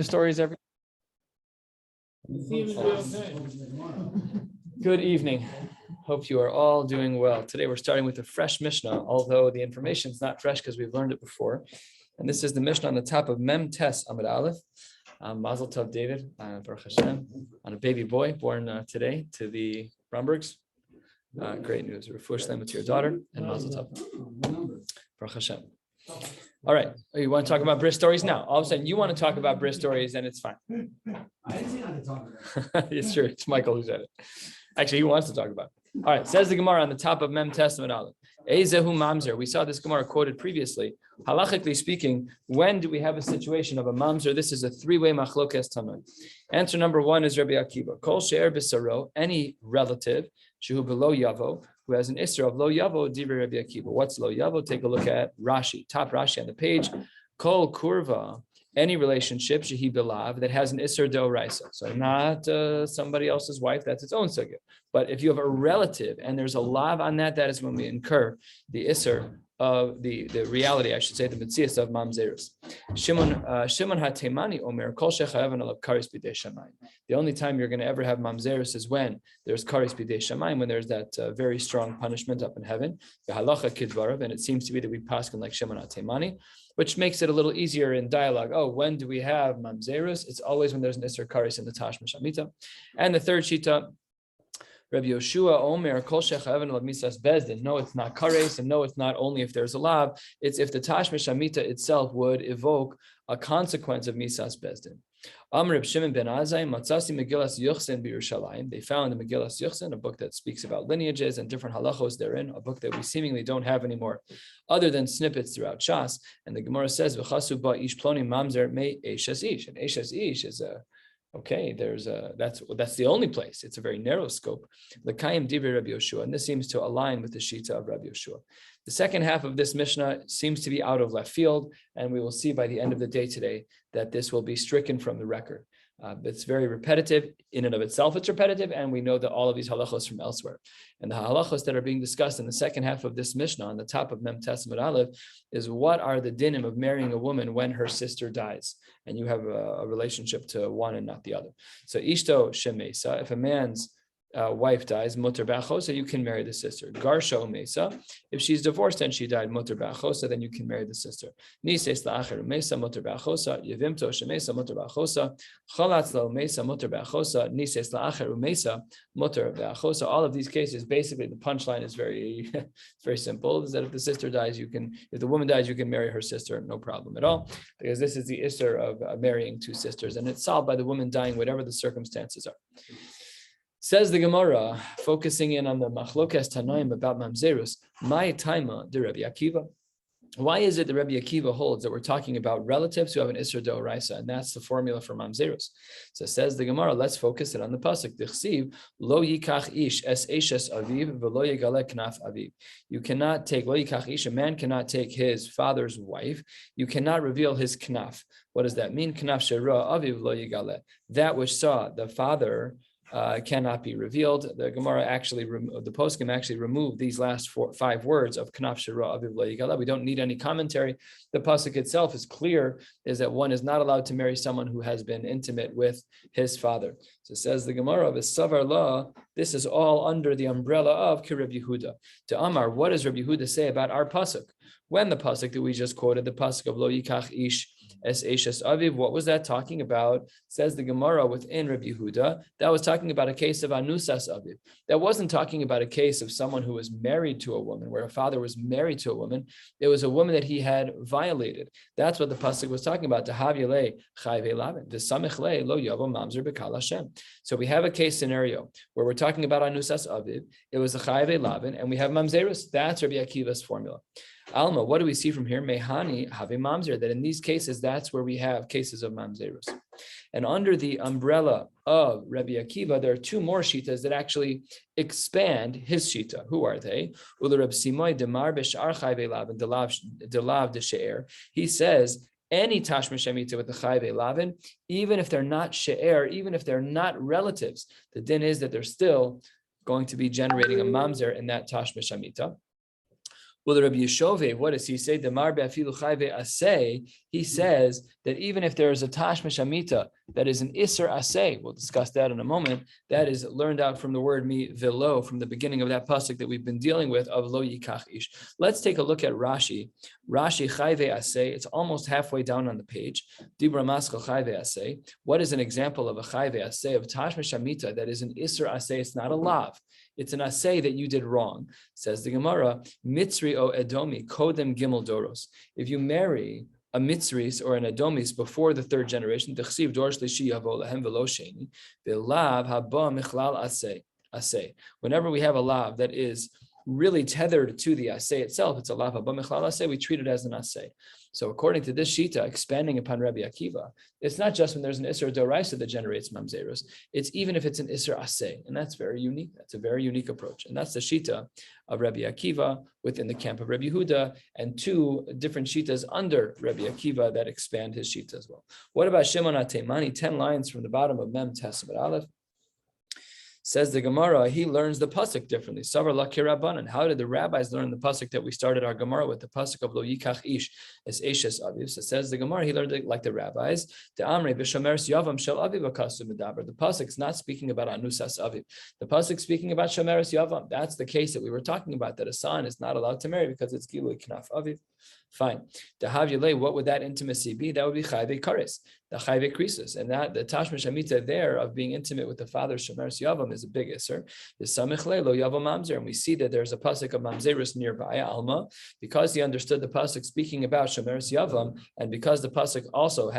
Stories every. Good evening. Hope you are all doing well. Today we're starting with a fresh Mishnah, although the information is not fresh because we've learned it before. And this is the Mishnah on the top of Mem Tes Amud Aleph. Mazel Tov David, Baruch Hashem, on a baby boy born today to the Rombergs. Great news. Refuah Shlema to your daughter and Mazel Tov. Baruch Hashem. All right. You want to talk about bris stories now? All of a sudden, you want to talk about bris stories, and it's fine. I didn't say not to talk about it. It's true. It's Michael who said it. Actually, he wants to talk about it. All right. Says the Gemara on the top of Mem Testament Aleph. Ezehu mamzer. We saw this Gemara quoted previously. Halachically speaking, when do we have a situation of a mamzer? This is a three-way machlokes tanoi. Answer number one is Rabbi Akiva. Kol she'er b'saro, any relative, shehu below yavo, who has an isser of lo yavo, divrei Rabbi Akiva. What's lo yavo? Take a look at Rashi, top Rashi on the page. Kol kurva, any relationship, shehi belav, that has an isser deoraisa. So not somebody else's wife, that's its own sugya. But if you have a relative and there's a lav on that, that is when we incur the isser of the reality, I should say, the mitzias of mamzerus. Shimon hatemani omer kol shechayavan alav karis b'dei shamayim. The only time you're going to ever have mamzerus is when there's karis b'dei shamayim, when there's that very strong punishment up in heaven. The halacha kidvarav, and it seems to be that we paskin like Shimon hatemani, which makes it a little easier in dialogue. Oh, when do we have mamzerus? It's always when there's an isser karis in the tashmish amita. And the third shita, Rabbi Yoshua Omer Kol Shechayavan Alav Misas Bezdin. No, it's not kares, and no, it's not only if there's a lav. It's if the tashmish amita itself would evoke a consequence of Misas Bezdin. Amr Reb Shimon ben Azai Matzasi Megillas Yuchsin b'Yerushalayim. They found the Megillas Yuchsin, a book that speaks about lineages and different halachos therein, a book that we seemingly don't have anymore, other than snippets throughout Shas. And the Gemara says V'chasu ba ish ploni mamzer me eshes ish, and eshes ish is a okay, that's the only place. It's a very narrow scope. L'kayim divrei Rabbi Yoshua, and this seems to align with the shita of Rabbi Yoshua. The second half of this Mishnah seems to be out of left field, and we will see by the end of the day today that this will be stricken from the record. It's very repetitive in and of itself. It's repetitive, and we know that all of these halachos from elsewhere. And the halachos that are being discussed in the second half of this Mishnah on the top of Mem Testament Aleph is what are the dinim of marrying a woman when her sister dies, and you have a relationship to one and not the other. So ishto shemesa, if a man's wife dies, mutter b'achosa, you can marry the sister. Garsha umesa, if she's divorced and she died, mutter b'achosa, then you can marry the sister. Nises la'acher umesa, mutter b'achosa, yevimto shemesa, mutter b'achosa, chalatz la umesa, mutter b'achosa, nises la'acher umesa, mutter b'achosa. All of these cases, basically, the punchline is very simple, is that if the sister dies, if the woman dies, you can marry her sister, no problem at all, because this is the isser of marrying two sisters, and it's solved by the woman dying, whatever the circumstances are. Says the Gemara, focusing in on the machlokes tanaim about mamzerus, my taima de Rabbi Akiva. Why is it that Rabbi Akiva holds that we're talking about relatives who have an isser deoraisa, and that's the formula for mamzerus? So says the Gemara, let's focus it on the pasuk. Dichsiv lo yikach ish es eshes aviv v'lo yegale knaf aviv. You cannot take lo yikach ish. A man cannot take his father's wife. You cannot reveal his knaf. What does that mean? Knaf shera aviv lo yegale. That which saw the father cannot be revealed. The Gemara actually, the poskim actually removed these last 5 words of Knaf Shira Aviv Lo Yigala. We don't need any commentary. The pasuk itself is clear, is that one is not allowed to marry someone who has been intimate with his father. So says the Gemara of Savar Law, this is all under the umbrella of Rabbi Yehuda. To Amar, what does Rabbi Yehuda say about our pasuk? When the pasuk that we just quoted, the pasuk of Lo Yikach Ish Es Eshes Aviv, what was that talking about? Says the Gemara within Rabbi Yehuda, that was talking about a case of Anusas Aviv. That wasn't talking about a case of someone who was married to a woman, where a father was married to a woman. It was a woman that he had violated. That's what the pasuk was talking about. So we have a case scenario where we're talking about Anusas Aviv. It was a Chayve Lavin, and we have Mamzerus. That's Rabbi Akiva's formula. Alma, what do we see from here? Mehani have a mamzer, that in these cases, that's where we have cases of mamzerus. And under the umbrella of Rabbi Akiva, there are 2 more shitas that actually expand his shita. Who are they? He says, any tashmish amita with the chayve lavin, even if they're not she'er, even if they're not relatives, the din is that they're still going to be generating a mamzer in that tashmish amita. Well, the Rabbi Yeshove, what does he say? he says that even if there is a tashmish amita that is an iser aseh, we'll discuss that in a moment, that is learned out from the word mi velo, from the beginning of that pasuk that we've been dealing with of lo yikach ish. Let's take a look at Rashi. Rashi chayve aseh, it's almost halfway down on the page. Dibra maskal chayve aseh. What is an example of a chayve aseh, of tashmish amita that is an iser aseh? It's not a lav. It's an aseh that you did wrong. Says the Gemara, Mitzri o Edomi, Kodem Gimel Doros. If you marry a Mitzris or an Edomis before the third generation, T'chsiv Dor Shlishi Yavo Lahem Velo Sheni, V'lav Haba Michlal Aseh. Whenever we have a lav that is really tethered to the aseh itself, it's a lav haba michlal aseh, we treat it as an aseh. So according to this shita, expanding upon Rabbi Akiva, it's not just when there's an isser doraisa that generates mamzerus, it's even if it's an isser aseh, and that's very unique. That's a very unique approach, and that's the shita of Rabbi Akiva within the camp of Rabbi Yehuda, and two different shitas under Rabbi Akiva that expand his shita as well. What about Shimon HaTeimani? 10 lines from the bottom of Mem Testament Aleph. Says the Gemara, he learns the pasuk differently. Savar la kirabanan. How did the rabbis learn the pasuk that we started our Gemara with, the pasuk of lo yikach ish es eshes aviv? So says the Gemara, he learned it like the rabbis. The amre b'shomeres yavam shel aviv akasu medaber. The pasuk's not speaking about anusas aviv. The pasuk's speaking about shomeres yavam. That's the case that we were talking about, that a son is not allowed to marry because it's gilui knaf aviv. Fine. The Havyalei, what would that intimacy be? That would be chayve kares, the chayve krisus, and that the tashmish amita there of being intimate with the father shomeres yavam is a big iser. The samichle lo yavam mamzer, and we see that there's a pasuk of mamzerus nearby alma, because he understood the pasuk speaking about shomeres yavam, and because the pasuk also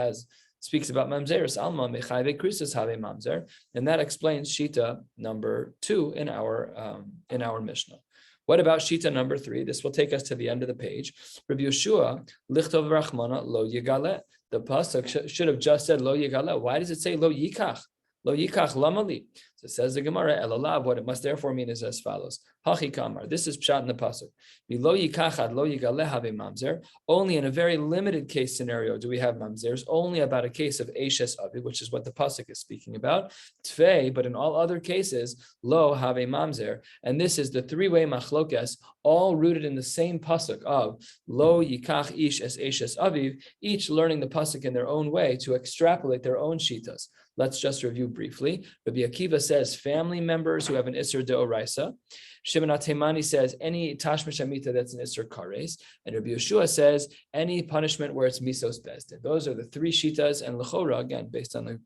speaks about mamzerus alma mechayve krisus have mamzer, and that explains shita number 2 in our Mishnah. What about shita number 3? This will take us to the end of the page. Rabbi Yeshua, lichtov rachmana lo yigale. The pasuk should have just said lo yigale. Why does it say lo yikach? Lo yikach lamali. So it says the Gemara, elalav, what it must therefore mean is as follows. Hachi kamar. This is pshat in the pasuk. Lo yikach ad lo yigale have mamzer. Only in a very limited case scenario do we have mamzers. Only about a case of eshes avi, which is what the pasuk is speaking about. Tvei, but in all other cases, lo have mamzer. And this is the three-way machlokes, all rooted in the same pasuk of lo yikach ish es eshes aviv, each learning the pasuk in their own way to extrapolate their own shitas. Let's just review briefly. Rabbi Akiva says family members who have an Isser Deoraisa. Shimon HaTeimani says any tashmish amita that's an Isser Kares. And Rabbi Yeshua says any punishment where it's misos bezdin. Those are the 3 shitas. And l'chora, again, based on the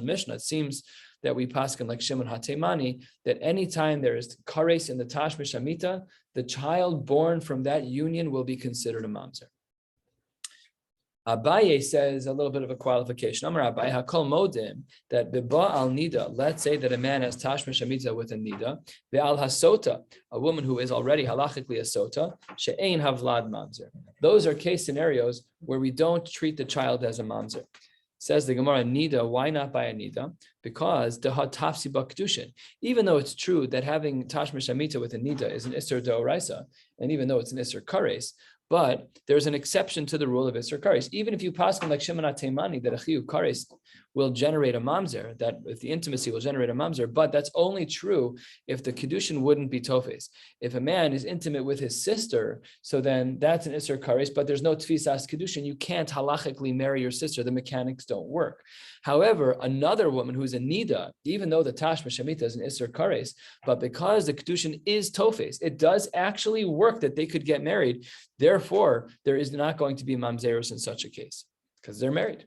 Mishnah, it seems that we paskin like Shimon HaTeimani, that any time there is Kares in the tashmish amita, the child born from that union will be considered a mamzer. Abaye says a little bit of a qualification. Amar Abaye hakol modim, that beba al nida. Let's say that a man has tashmish amita with a nida. Ve'al hasota, a woman who is already halachically a sota. She'ein havlad mamzer. Those are case scenarios where we don't treat the child as a mamzer. Says the Gemara, nida. Why not by a nida? Because the hatafsi bakdushin. Even though it's true that having tashmish amita with a nida is an isser deoraisa, and even though it's an isser kares, but there's an exception to the rule of Isser Kares. Even if you pass like Shimon HaTeimani that a chiyu kares will generate a mamzer, that if the intimacy will generate a mamzer, but that's only true if the kedushin wouldn't be tofes. If a man is intimate with his sister, so then that's an Isser Kares, but there's no tfisas kedushin. You can't halachically marry your sister. The mechanics don't work. However, another woman who's a nida, even though the tashmish amita is an Isser Kares, but because the kedushin is tofes, it does actually work that they could get married. Therefore, there is not going to be mamzerus in such a case because they're married.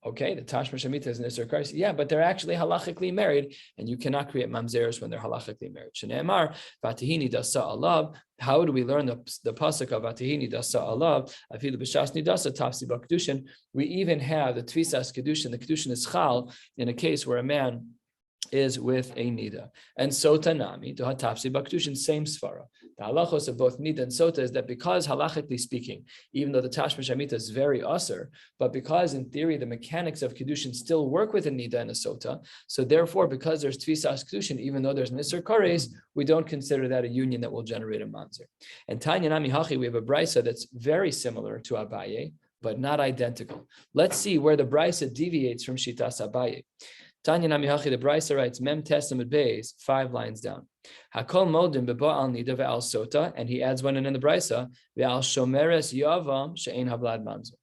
Okay, the tashmish amita is an Isser Kares. Yeah, but they're actually halachically married, and you cannot create mamzerus when they're halachically married. Shneimar vatihini dasa alav. How do we learn the pasuk of vatihini dasa alav? Afilu b'shasni dasa tafsi b'kedushin. We even have the tfisas kedushin. The kedushin is chal in a case where a man is with a nida. And sota nami, to hatapsi bakdushin, same svara. The halachos of both nida and sota is that because halachically speaking, even though the tashmish amita is very usher, but because in theory the mechanics of kedushin still work with a nida and a sota, so therefore because there's tfisas kedushin, even though there's an isser kares, we don't consider that a union that will generate a mamzer. And tanya nami hachi, we have a brisa that's very similar to Abaye, but not identical. Let's see where the brisa deviates from shitas Abaye. Tanya Namihachi, the Brisa writes, Mem Testament Bays, 5 lines down. Hakol modim beba al nida ve'al sota, and he adds one in the Brisa, ve'al shomeres yavam she'ein hablad mamzer.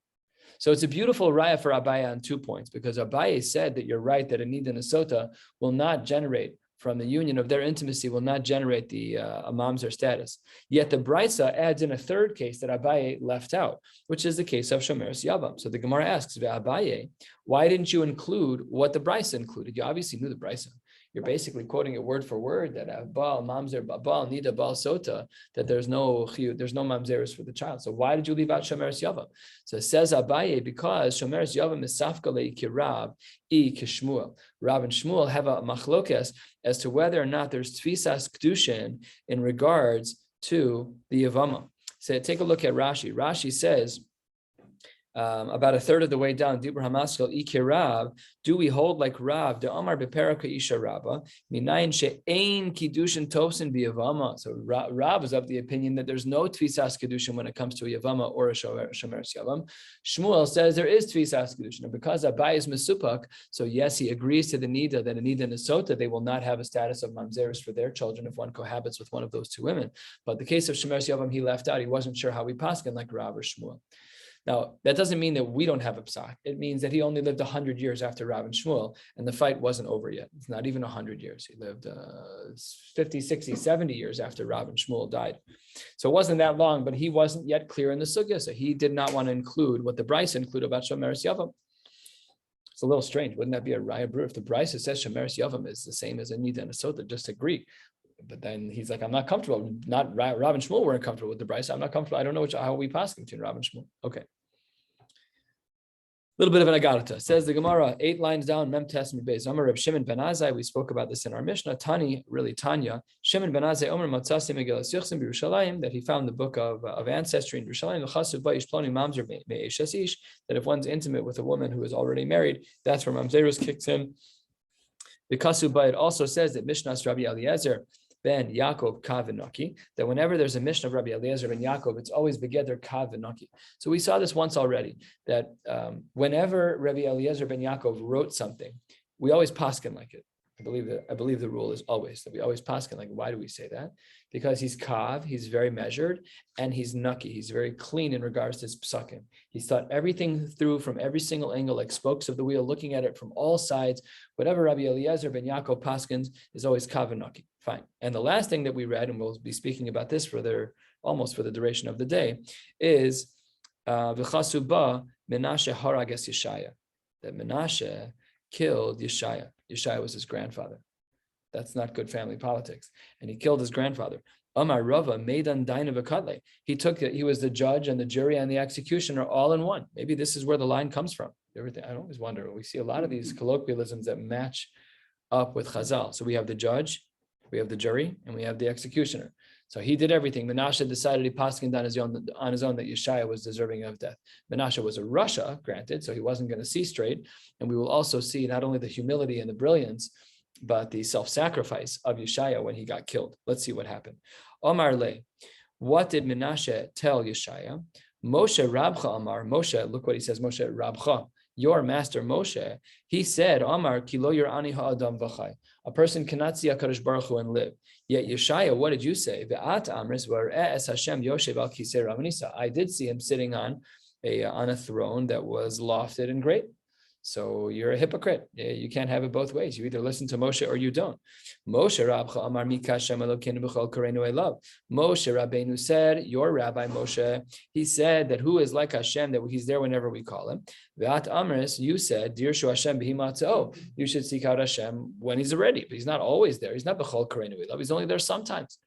So it's a beautiful raya for Abaye on 2 points, because Abaye said that you're right that a nida and a sota will not generate from the union of their intimacy, will not generate the a mamzer status. Yet the Brisa adds in a third case that Abaye left out, which is the case of Shomeres Yavam. So the Gemara asks, Abaye, why didn't you include what the Brisa included? You obviously knew the Brisa. You're basically quoting it word for word that Baal, Mamzer, Baal, Nida, Baal, Sota, that there's no Mamzeris for the child. So why did you leave out Shomeres Yavam? So it says Abaye, because Shomeres Yavam is Safkale Kirab, Kishmuel. Rav and Shmuel have a machlokes as to whether or not there's Tfisas Kedushin in regards to the Yevama. So take a look at Rashi. Rashi says, about a third of the way down, Dibur Hamaskal Ikirav, do we hold like Rav, the Amar Beperaka Isha Rabba, Minayin She'ain Kiddushin Tosin B'Yavama. So Rav is of the opinion that there's no Tfisas Kiddushin when it comes to a Yavama or a Shomeres Yavam. Shmuel says there is Tfisas Kiddushin, and because Abai is Mesupak, so yes, he agrees to the Nida, that a Nida and a Sota, they will not have a status of Mamzeris for their children if one cohabits with one of those two women. But the case of Shomeres Yavam, he left out. He wasn't sure how we paskin like Rav or Shmuel. Now, that doesn't mean that we don't have a psak. It means that he only lived 100 years after Rav and Shmuel, and the fight wasn't over yet. It's not even 100 years. He lived 50, 60, 70 years after Rav and Shmuel died. So it wasn't that long, but he wasn't yet clear in the sugya, so he did not want to include what the Brisa included about Shomeres Yavam. It's a little strange. Wouldn't that be a raya brew? If the Brisa says Shomeres Yavam is the same as a Nida and a Sota, just agree. But then he's like, I'm not comfortable. Not Rav and Shmuel weren't comfortable with the Brisa. I'm not comfortable. I don't know how we pass between Rav and Shmuel. Okay. A little bit of an agarta. Says the Gemara, 8 lines down, Mem Tes Beis. Amar Reb Shimon ben Azai, we spoke about this in our Mishnah. Tani, really Tanya, Shimon ben Azai, Omer Matzasi Megillas Yichsim B'Yerushalayim, that he found the book of ancestry in Yerushalayim, L'chasuv Ba'ish Ploni Mamzer Me'eshes Ish, that if one's intimate with a woman who is already married, that's where Mamzerus kicks in. The Kasu Ba'id also says that Mishnah's Rabbi Eliezer ben Yaakov Kavinaki, that whenever there's a Mishnah of Rabbi Eliezer ben Yaakov, it's always Begeder Kavinaki. So we saw this once already, that whenever Rabbi Eliezer ben Yaakov wrote something, we always paskin like it. I believe the rule is always that we always paskin like. Why do we say that? Because he's kav, he's very measured, and he's nucky. He's very clean in regards to his psakim. He's thought everything through from every single angle, like spokes of the wheel, looking at it from all sides. Whatever Rabbi Eliezer ben Yaakov paskins is always kav and nucky. Fine. And the last thing that we read, and we'll be speaking about this almost for the duration of the day, is v'chasu ba Menashe harages Yeshaya, that Menashe killed Yeshaya. Yeshaya was his grandfather. That's not good family politics. And he killed his grandfather. Amar Rava Meidan Daina v'Kadle. He was the judge and the jury and the executioner all in one. Maybe this is where the line comes from. Everything. I always wonder. We see a lot of these colloquialisms that match up with Chazal. So we have the judge, we have the jury, and we have the executioner. So he did everything. Menashe decided he paskined on his own that Yeshaya was deserving of death. Menashe was a Rasha, granted, so he wasn't going to see straight. And we will also see not only the humility and the brilliance, but the self-sacrifice of Yeshaya when he got killed. Let's see what happened. Omar le, what did Menashe tell Yeshaya? Moshe Rabcha Amar, Moshe, look what he says, Moshe Rabcha, your master Moshe, he said, Amar, Kilo Yerani ha'adam v'chai. A person cannot see HaKadosh Baruch Hu and live. Yet Yeshaya, what did you say? Ve'at amris v'ar'es Hashem yoshev al kisei Ravanisa. I did see him sitting on a throne that was lofted and great. So you're a hypocrite. You can't have it both ways. You either listen to Moshe or you don't. Moshe Rabcha Amar Mika Hashem Elokeinu b'chol kareinu elav. Moshe Rabbeinu said, your Rabbi Moshe, he said that who is like Hashem, that he's there whenever we call him. Ve'at amris, you said, Dirshu Hashem b'himatzeo. You should seek out Hashem when he's ready. But he's not always there. He's not b'chol kareinu elav. He's only there sometimes.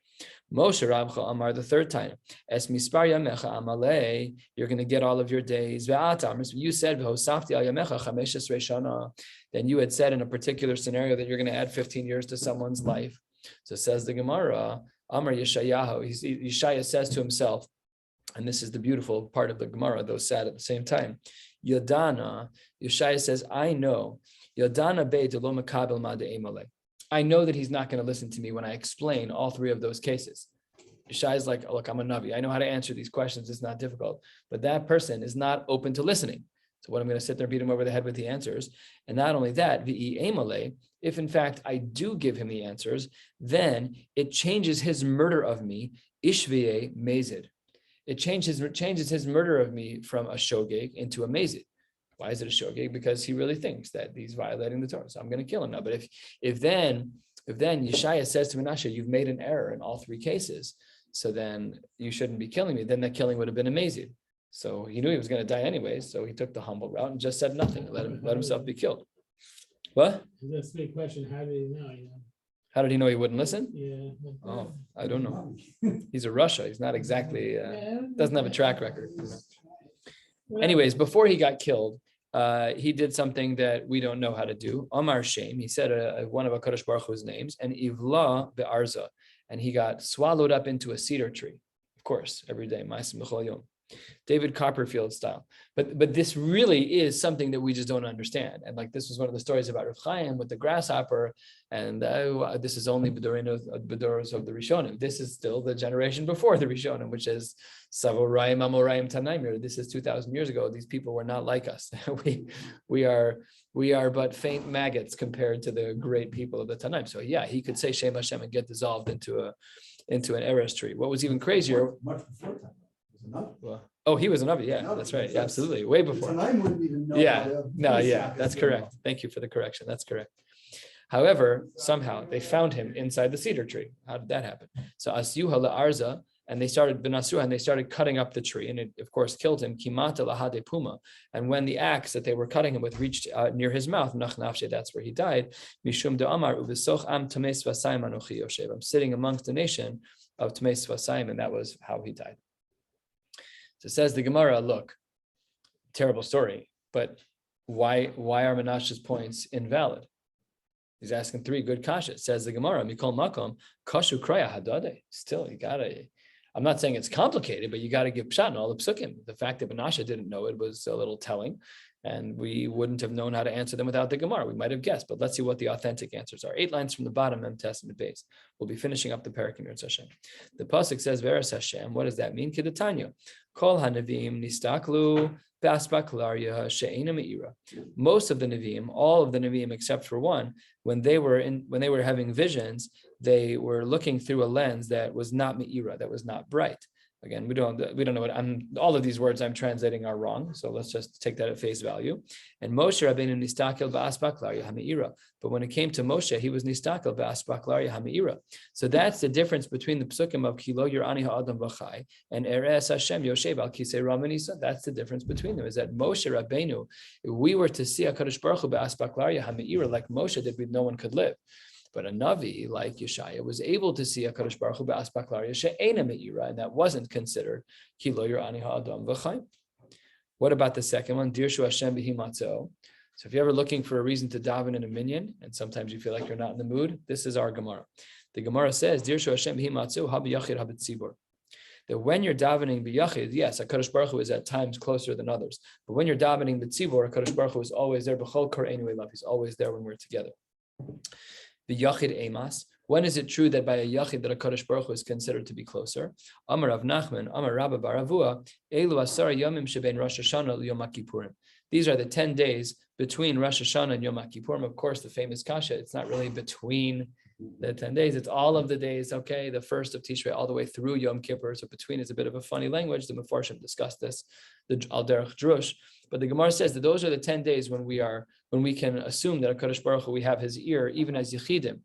Moshe Rabcha Amar the third time, Es mispar yamecha amalei, you're going to get all of your days. Ve'at amris, you said v'hosafti al yamecha chamesh esrei shana. Then you had said in a particular scenario that you're going to add 15 years to someone's life. So says the Gemara, Amar Yeshayahu, Yeshaya says to himself, and this is the beautiful part of the Gemara, though sad at the same time. Yodana, Yeshaya says, I know. Yodana be de lo makabel ma de emalei. I know that he's not going to listen to me when I explain all three of those cases. Yeshai is like, look, I'm a Navi. I know how to answer these questions. It's not difficult. But that person is not open to listening. So what I'm going to sit there and beat him over the head with the answers. And not only that, if in fact I do give him the answers, then it changes his murder of me, ishviye mezid. it changes his murder of me from a shogeg into a mazid. Why is it a shogeg? Because he really thinks that he's violating the Torah. So I'm going to kill him now. But if then Yeshaya says to Menashe, you've made an error in all three cases, so then you shouldn't be killing me, then that killing would have been a mazid. So he knew he was going to die anyway, so he took the humble route and just said nothing, let himself be killed. What? That's the big question. How did he know? How did he know he wouldn't listen? Yeah. Oh, I don't know. He's a Russia. He's not exactly, doesn't have a track record. Anyways, before he got killed, he did something that we don't know how to do. Amar Shem, he said one of HaKadosh Baruch Hu's names, and Ivla be'arza, and he got swallowed up into a cedar tree. Of course, every day, Ma'asim b'chol yom. David Copperfield style. But this really is something that we just don't understand. And like this was one of the stories about Rav Chaim with the grasshopper, and this is only Bedoros of the Rishonim. This is still the generation before the Rishonim, which is Savorayim, Amorayim, Tanaim. This is 2,000 years ago. These people were not like us. we are but faint maggots compared to the great people of the Tanaim. So yeah, he could say Shem Hashem and get dissolved into an Eres tree. What was even crazier? Much before time. Oh, he was a Navi. Yeah, that's right. Yeah, absolutely. Way before. That's correct. Thank you for the correction. That's correct. However, somehow they found him inside the cedar tree. How did that happen? So Asyuha la'arza, and they started cutting up the tree, and it of course killed him. Kimata lahade puma, and when the axe that they were cutting him with reached near his mouth, that's where he died. Mishum de Amar ubesoch am tames vasayim anochi yoshev. I'm sitting amongst the nation of tames vasayim, and that was how he died. So it says the Gemara, look, terrible story, but why are Menashe's points invalid? He's asking three good kashas. Says the Gemara, Mikol Makom, Kashu Kraya Hadade. Still, I'm not saying it's complicated, but you got to give pshat in all the psukim. The fact that Menashe didn't know it was a little telling, and we wouldn't have known how to answer them without the Gemara. We might have guessed, but let's see what the authentic answers are. 8 lines from the bottom, Mem Testament base. We'll be finishing up the parak in Yirtzeh Hashem. The pasuk says, Veras Hashem. What does that mean? Kedatanya. Kol hanavim nistaklu b'asbaklaria she'ena me'ira. Most of the Nevi'im, all of the Nevi'im except for one, when they were having visions, they were looking through a lens that was not me'ira, that was not bright. Again, we don't know what all of these words I'm translating are wrong. So let's just take that at face value. And Moshe Rabbeinu nistakel ba'asbaklaria ha'me'ira. But when it came to Moshe, he was nistakel ba'asbaklaria ha'me'ira. So that's the difference between the psukim of Kilo Yerani ha'adam v'chai and Eres Hashem Yoshev al Kisei Ramanisa. That's the difference between them. Is that Moshe Rabbeinu, if we were to see HaKadosh Baruch Hu ba'asbaklaria ha'me'ira like Moshe did, no one could live. But a Navi like Yeshaya was able to see HaKadosh Baruch Hu ba'asbaklaria she'ena me'ira, and that wasn't considered Kilo Yerani ha'adam v'chai. What about the second one? Dirshu Hashem b'hi matzo. So if you're ever looking for a reason to daven in a minyan, and sometimes you feel like you're not in the mood, this is our Gemara. The Gemara says, Dirshu Hashem b'hi matzo ha'b'yachid ha'b'tzibur. That when you're davening b'yachid, yes, HaKadosh Baruch Hu is at times closer than others. But when you're davening b'tzibur, HaKadosh Baruch Hu is always there. B'chol koreinu elav. He's always there when we're together. The Yachid Emas. When is it true that by a Yachid that a HaKadosh Baruch Hu is considered to be closer? Amar Rav Nachman, Amar Rabba bar Avua, Elu Asara Yomim Shebein Rosh Hashanah Yom HaKippurim. These are the 10 days between Rosh Hashanah and Yom HaKippurim. Of course, the famous kasha, it's not really between the 10 days, it's all of the days, okay? The first of Tishrei all the way through Yom Kippur. So between is a bit of a funny language. The Mefarshim discussed this, the Al Derech Drush. But the Gemara says that those are the 10 days when we can assume that HaKadosh Baruch Hu, we have his ear, even as Yechidim.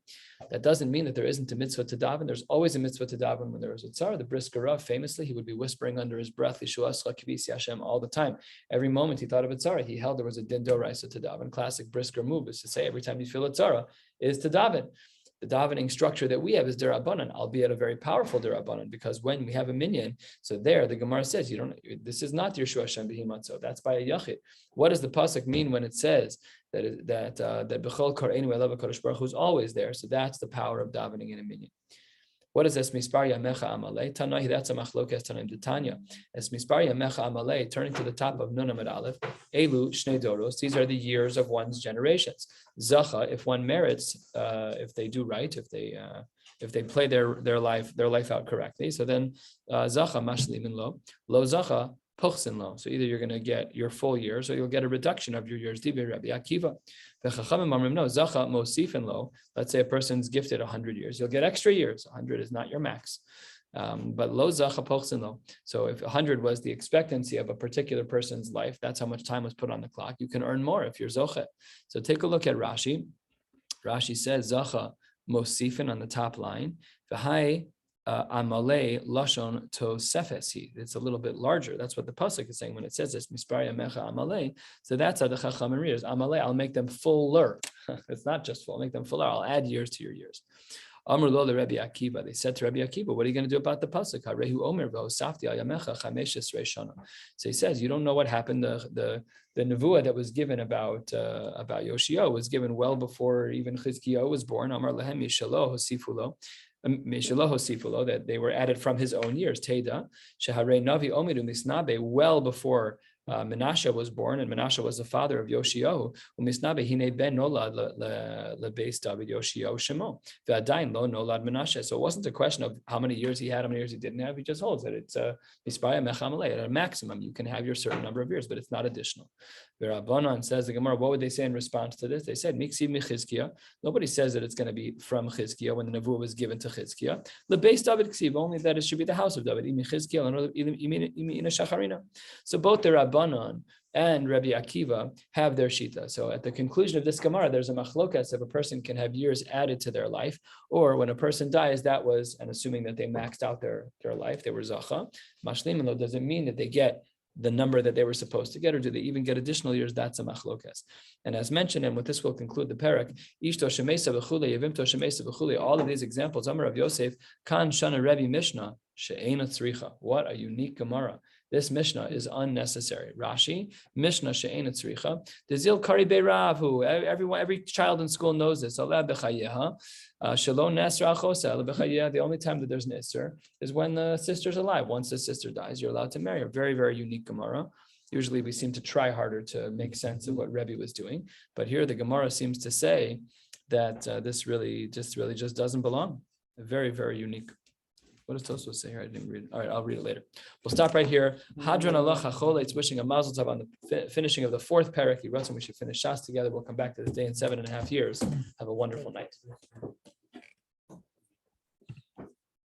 That doesn't mean that there isn't a mitzvah to daven. There's always a mitzvah to daven when there is a tzara. The Brisker Rav, famously, he would be whispering under his breath, Yishuascha Kivisi Hashem, all the time. Every moment he thought of a tzara, he held there was a din doraisa to daven. Classic Brisker move is to say every time you feel a tzara is to daven. The davening structure that we have is derabanan, albeit a very powerful derabanan, because when we have a minyan, so there the Gemara says this is not Yeshua Hashem b'himatzo. That's by a yachid. What does the pasuk mean when it says that b'chol koreinu elav HaKadosh Baruch Hu is always there? So that's the power of davening in a minyan. What is es mispar yamecha amalei? Tanai, that's a machlokes tanim detanya. Es mispar yamecha amalei, turning to the top of Nun Amud Aleph, elu shnei doros, these are the years of one's generations. Zacha, if one merits, if they do right, if they play their life out correctly, so then zacha mashlimin lo zacha puchsin lo. So either you're going to get your full years, or you'll get a reduction of your years. Dibi Rabbi Akiva. No, zacha mosifin lo. Let's say a person's gifted 100 years, you'll get extra years. 100 is not your max. But lo zacha pochsin lo. So if 100 was the expectancy of a particular person's life, that's how much time was put on the clock. You can earn more if you're zoche. So take a look at Rashi. Rashi says zacha mosifin on the top line. V'hai Amalei lashon tosefesi. It's a little bit larger. That's what the pasuk is saying when it says this. Mispar yamecha amalei. So that's how the chachamim readers. Amalei, I'll make them fuller. It's not just full. I'll make them fuller. I'll add years to your years. Amr lo Rabbi Akiva. They said to Rabbi Akiva, "What are you going to do about the pasuk? Harehu omer v'hosafti al yamecha chamesh esrei shana." So he says, "You don't know what happened. The nevuah that was given about Yoshio was given well before even Chizkiyahu was born. Amar lehem yishalo hosifulo." That they were added from his own years. Teda Shehare Navi Omidu Misnabe, well before Menashe was born, and Menashe was the father of Yoshio. Umisnabe Hine Ben Nolad LeBeis David Yoshio Shemo V'Adain Lo Nolad Menashe. So it wasn't a question of how many years he had, how many years he didn't have. He just holds that it's Mispaya Mechamalei. At a maximum, you can have your certain number of years, but it's not additional. Rabbanan says the Gemara. What would they say in response to this? They said Miksi Michizkiya. Nobody says that it's going to be from Chizkiya when the nevuah was given to Chizkiya. LeBeis David Ksiv, only that it should be the house of David. So both the Rabbanan and Rabbi Akiva have their shita. So at the conclusion of this Gemara, there's a machlokas if a person can have years added to their life, or when a person dies, that was, and assuming that they maxed out their life, they were zacha. Mashlim doesn't mean that they get the number that they were supposed to get, or do they even get additional years? That's a machlokas. And as mentioned, and with this will conclude the parak, Ishto Shemesa v'chule, Yevimto Shemesa v'chule, all of these examples, Amar of Yosef, Kan Shana Rebbe Mishnah, She'ena Tzricha. What a unique Gemara. This Mishnah is unnecessary. Rashi, Mishnah She'ena Tzricha, Dezil Kari Beiravu. Every child in school knows this. Allah b'chayeha. Shalom Nesra Chosa. The only time that there's Nesr is when the sister's alive. Once the sister dies, you're allowed to marry her. Very, very unique Gemara. Usually we seem to try harder to make sense of what Rebbe was doing. But here the Gemara seems to say that this really just doesn't belong. Very, very unique. What does Tosfos say here? I didn't read it. All right, I'll read it later. We'll stop right here. Hadron Allah Chachol. It's wishing a mazel tov on the finishing of the fourth parak. We should finish Shas together. We'll come back to this day in 7.5 years. Have a wonderful night.